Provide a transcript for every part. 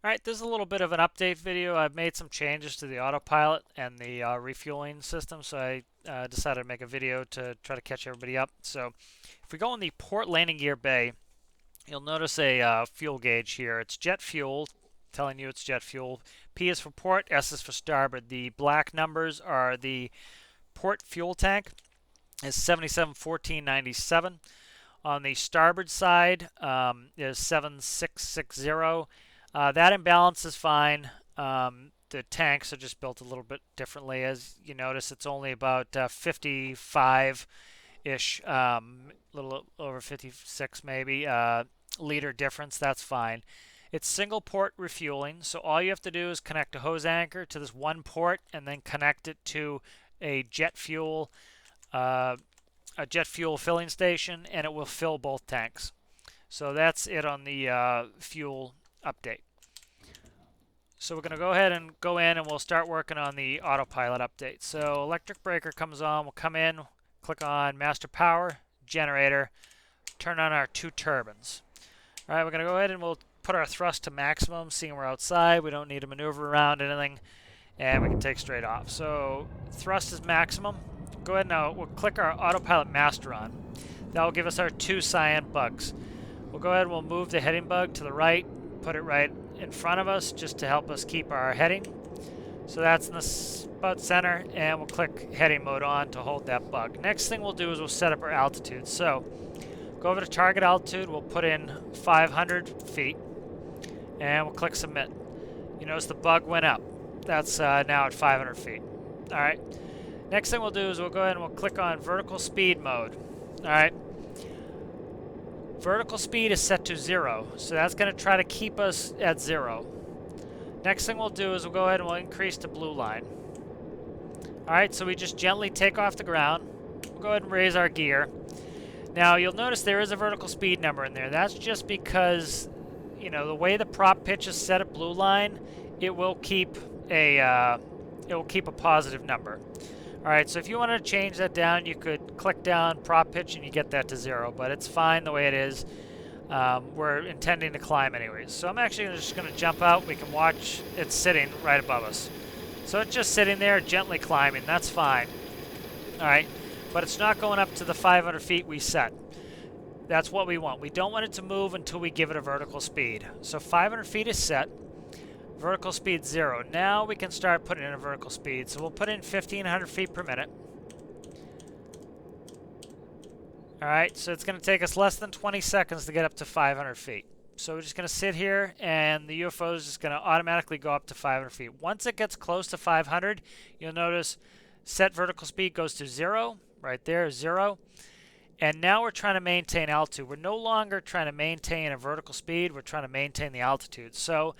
Alright, this is a little bit of an update video. I've made some changes to the autopilot and the refueling system, so I decided to make a video to try to catch everybody up. So if we go in the port landing gear bay, you'll notice a fuel gauge here. It's jet fuel, telling you it's jet fuel. P is for port, S is for starboard. The black numbers are the port fuel tank, is 771497. On the starboard side is 7660. That imbalance is fine. The tanks are just built a little bit differently. As you notice, it's only about 55-ish, little over 56 maybe, liter difference. That's fine. It's single port refueling, so all you have to do is connect a hose anchor to this one port and then connect it to a jet fuel filling station, and it will fill both tanks. So that's it on the fuel update. So we're going to go ahead and go in and we'll start working on the autopilot update. So electric breaker comes on, we'll come in, click on master power, generator, turn on our 2 turbines. Alright, we're going to go ahead and we'll put our thrust to maximum, seeing we're outside, we don't need to maneuver around anything, and we can take straight off. So thrust is maximum. Go ahead now, we'll click our autopilot master on. That will give us our 2 cyan bugs. We'll go ahead and we'll move the heading bug to the right, put it right in front of us just to help us keep our heading. So that's in the about center, and we'll click heading mode on to hold that bug. Next thing we'll do is we'll set up our altitude. So go over to target altitude, we'll put in 500 feet, and we'll click submit. You notice the bug went up. That's now at 500 feet. Alright. Next thing we'll do is we'll go ahead and we'll click on vertical speed mode. Alright. Vertical speed is set to 0, so that's going to try to keep us at 0. Next thing we'll do is we'll go ahead and we'll increase to blue line. Alright, so we just gently take off the ground. We'll go ahead and raise our gear. Now you'll notice there is a vertical speed number in there. That's just because, you know, the way the prop pitch is set at blue line, it will keep a positive number. Alright, so if you wanted to change that down, you could click down prop pitch and you get that to 0, but it's fine the way it is. We're intending to climb anyways. So I'm actually just going to jump out. We can watch it sitting right above us. So it's just sitting there, gently climbing. That's fine. Alright, but it's not going up to the 500 feet we set. That's what we want. We don't want it to move until we give it a vertical speed. So 500 feet is set. Vertical speed 0. Now we can start putting in a vertical speed. So we'll put in 1,500 feet per minute. Alright, so it's going to take us less than 20 seconds to get up to 500 feet. So we're just going to sit here, and the UFO is just going to automatically go up to 500 feet. Once it gets close to 500, you'll notice set vertical speed goes to 0. Right there, 0. And now we're trying to maintain altitude. We're no longer trying to maintain a vertical speed. We're trying to maintain the altitude. So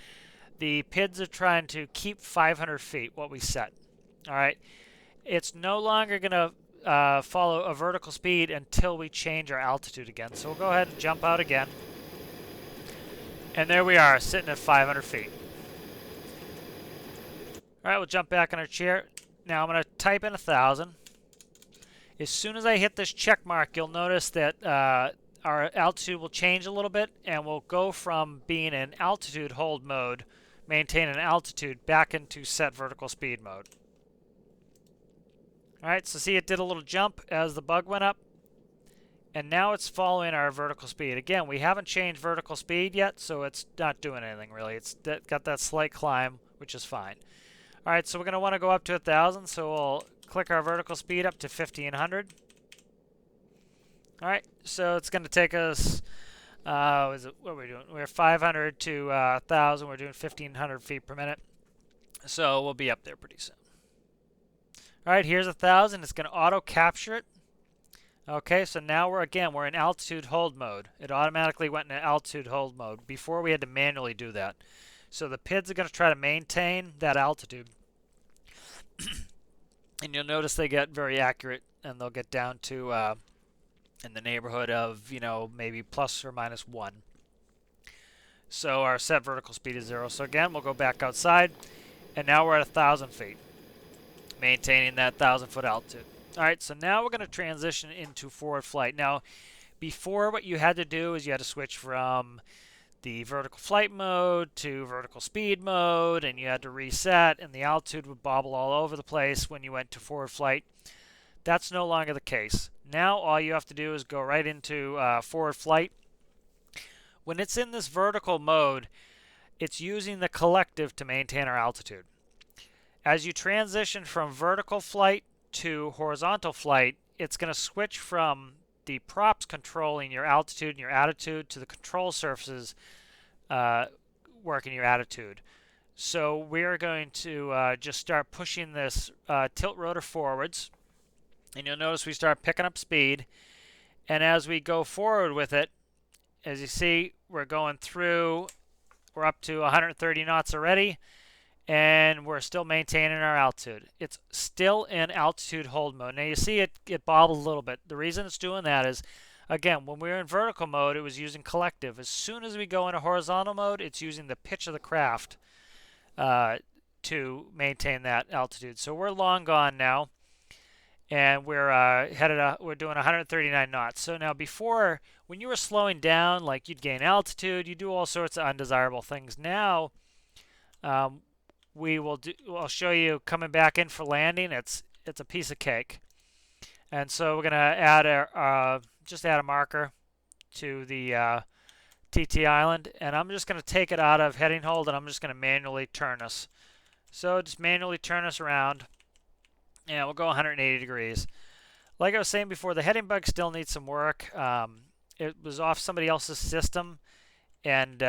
the PIDs are trying to keep 500 feet, what we set. All right. It's no longer going to follow a vertical speed until we change our altitude again. So we'll go ahead and jump out again. And there we are, sitting at 500 feet. All right, we'll jump back in our chair. Now I'm going to type in 1,000. As soon as I hit this check mark, you'll notice that our altitude will change a little bit, and we'll go from being in altitude hold mode, maintain an altitude, back into set vertical speed mode. Alright, so see it did a little jump as the bug went up, and now it's following our vertical speed. Again, we haven't changed vertical speed yet, so it's not doing anything really. It's got that slight climb, which is fine. Alright, so we're going to want to go up to 1,000, so we'll click our vertical speed up to 1,500. Alright, so it's going to take us, what are we doing? We're 500 to 1,000. We're doing 1,500 feet per minute. So we'll be up there pretty soon. Alright, here's 1,000. It's going to auto-capture it. Okay, so now we're in altitude hold mode. It automatically went into altitude hold mode. Before we had to manually do that. So the PIDs are going to try to maintain that altitude. And you'll notice they get very accurate, and they'll get down to in the neighborhood of, you know, maybe plus or minus 1. So our set vertical speed is 0. So again, we'll go back outside, and now we're at 1,000 feet, maintaining that 1,000-foot altitude. All right, so now we're going to transition into forward flight. Now, before, what you had to do is you had to switch from the vertical flight mode to vertical speed mode, and you had to reset, and the altitude would bobble all over the place when you went to forward flight. That's no longer the case. Now all you have to do is go right into forward flight. When it's in this vertical mode, it's using the collective to maintain our altitude. As you transition from vertical flight to horizontal flight, it's going to switch from the props controlling your altitude and your attitude to the control surfaces working your attitude. So we're going to just start pushing this tilt rotor forwards, and you'll notice we start picking up speed. And as we go forward with it, as you see, we're going through, we're up to 130 knots already, and we're still maintaining our altitude. It's still in altitude hold mode. Now you see it bobbled a little bit. The reason it's doing that is, again, when we were in vertical mode, it was using collective. As soon as we go into horizontal mode, it's using the pitch of the craft to maintain that altitude. So we're long gone now, and we're we're doing 139 knots. So now before, when you were slowing down, like you'd gain altitude, you do all sorts of undesirable things. Now, I'll show you coming back in for landing. It's a piece of cake. And so we're going to add just add a marker to the TT island, and I'm just going to take it out of heading hold, and I'm just going to manually turn us. So just manually turn us around, and we'll go 180 degrees. Like I was saying before, the heading bug still needs some work. It was off somebody else's system, and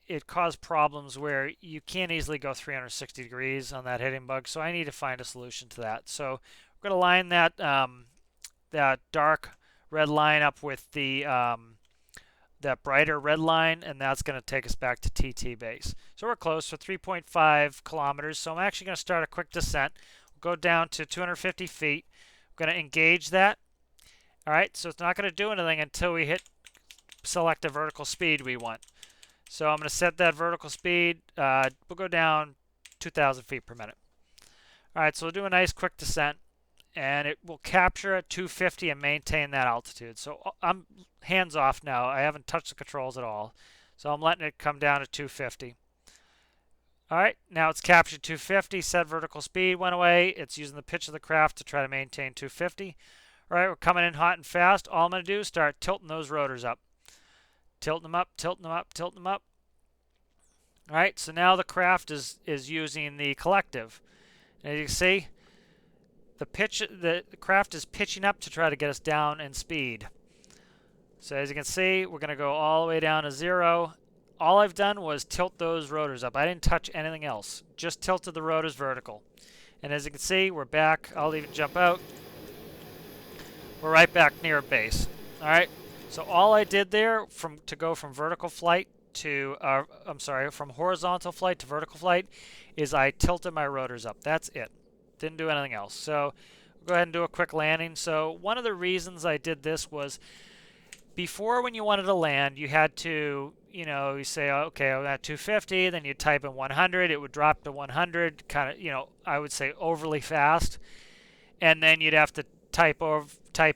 it caused problems where you can't easily go 360 degrees on that heading bug, so I need to find a solution to that. So we're going to line that that dark red line up with the that brighter red line, and that's going to take us back to TT base. So we're close to 3.5 kilometers, so I'm actually going to start a quick descent. We'll go down to 250 feet. We're going to engage that. All right, so it's not going to do anything until we select the vertical speed we want. So I'm going to set that vertical speed. We'll go down 2,000 feet per minute. All right, so we'll do a nice quick descent, and it will capture at 250 and maintain that altitude. So I'm hands off now. I haven't touched the controls at all. So I'm letting it come down to 250. All right, now it's captured 250. Set vertical speed went away. It's using the pitch of the craft to try to maintain 250. All right, we're coming in hot and fast. All I'm going to do is start tilting those rotors up. Tilting them up, tilting them up, tilting them up. All right, so now the craft is using the collective. And as you can see, the craft is pitching up to try to get us down in speed. So as you can see, we're going to go all the way down to 0. All I've done was tilt those rotors up. I didn't touch anything else. Just tilted the rotors vertical. And as you can see, we're back. I'll even jump out. We're right back near base. All right. So all I did there to go from vertical flight to, from horizontal flight to vertical flight is I tilted my rotors up. That's it. Didn't do anything else. So we'll go ahead and do a quick landing. So one of the reasons I did this was before, when you wanted to land, you had to, you say, okay, I'm at 250, then you type in 100. It would drop to 100, kind of, I would say overly fast. And then you'd have to type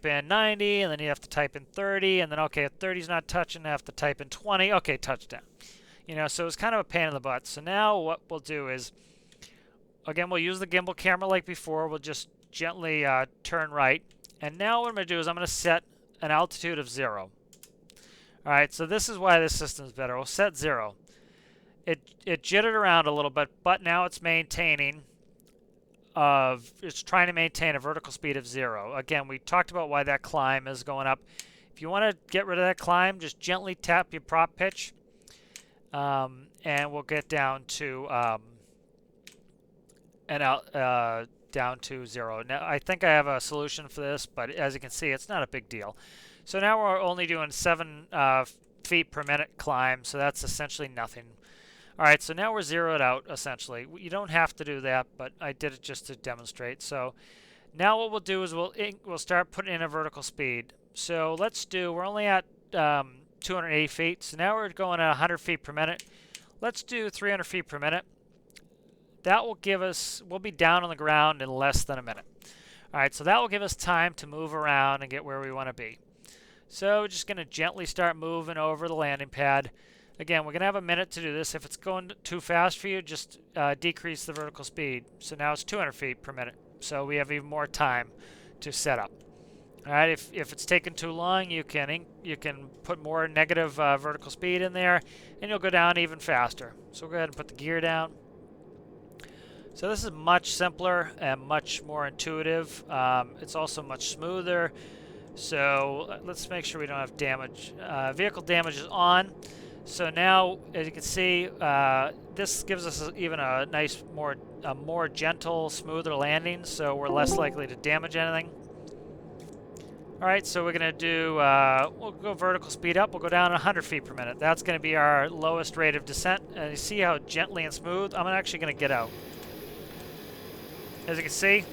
in 90, and then you have to type in 30, and then, okay, if 30's not touching, I have to type in 20. Okay, touchdown. So it's kind of a pain in the butt. So now what we'll do is, again, we'll use the gimbal camera like before. We'll just gently turn right. And now what I'm going to do is I'm going to set an altitude of 0. All right, so this is why this system is better. We'll set 0. It jittered around a little bit, but now it's maintaining it's trying to maintain a vertical speed of 0. Again, we talked about why that climb is going up. If you want to get rid of that climb, just gently tap your prop pitch, and we'll get down to down to 0. Now, I think I have a solution for this, but as you can see, it's not a big deal. So now we're only doing 7 feet per minute climb, so that's essentially nothing. All right, so now we're zeroed out, essentially. You don't have to do that, but I did it just to demonstrate. So now what we'll do is we'll start putting in a vertical speed. So we're only at 280 feet, so now we're going at 100 feet per minute. Let's do 300 feet per minute. That will give us, we'll be down on the ground in less than a minute. All right, so that will give us time to move around and get where we want to be. So we're just going to gently start moving over the landing pad. Again, we're going to have a minute to do this. If it's going too fast for you, just decrease the vertical speed. So now it's 200 feet per minute. So we have even more time to set up. All right, if it's taking too long, you can put more negative vertical speed in there, and you'll go down even faster. So we'll go ahead and put the gear down. So this is much simpler and much more intuitive. It's also much smoother. So let's make sure we don't have damage. Vehicle damage is on. So now, as you can see, this gives us even a nice, more gentle, smoother landing. So we're less likely to damage anything. All right, so we're gonna do, we'll go vertical speed up. We'll go down 100 feet per minute. That's gonna be our lowest rate of descent. And you see how gently and smooth? I'm actually gonna get out. As you can see,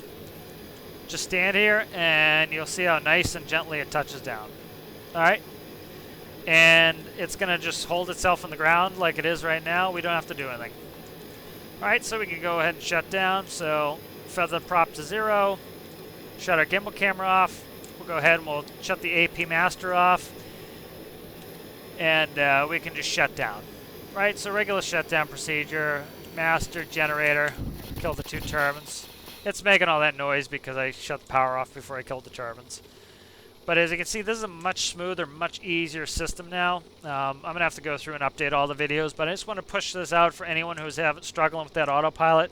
just stand here and you'll see how nice and gently it touches down. All right, and it's gonna just hold itself on the ground like it is right now. We don't have to do anything. All right, so we can go ahead and shut down. So feather prop to 0, shut our gimbal camera off. We'll go ahead and we'll shut the AP master off, and we can just shut down. Right, so regular shutdown procedure, master, generator, kill the 2 turbines. It's making all that noise because I shut the power off before I killed the turbines. But as you can see, this is a much smoother, much easier system now. I'm going to have to go through and update all the videos, but I just want to push this out for anyone who's struggling with that autopilot,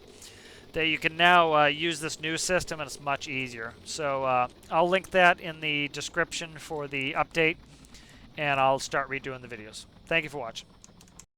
that you can now use this new system and it's much easier. So I'll link that in the description for the update, and I'll start redoing the videos. Thank you for watching.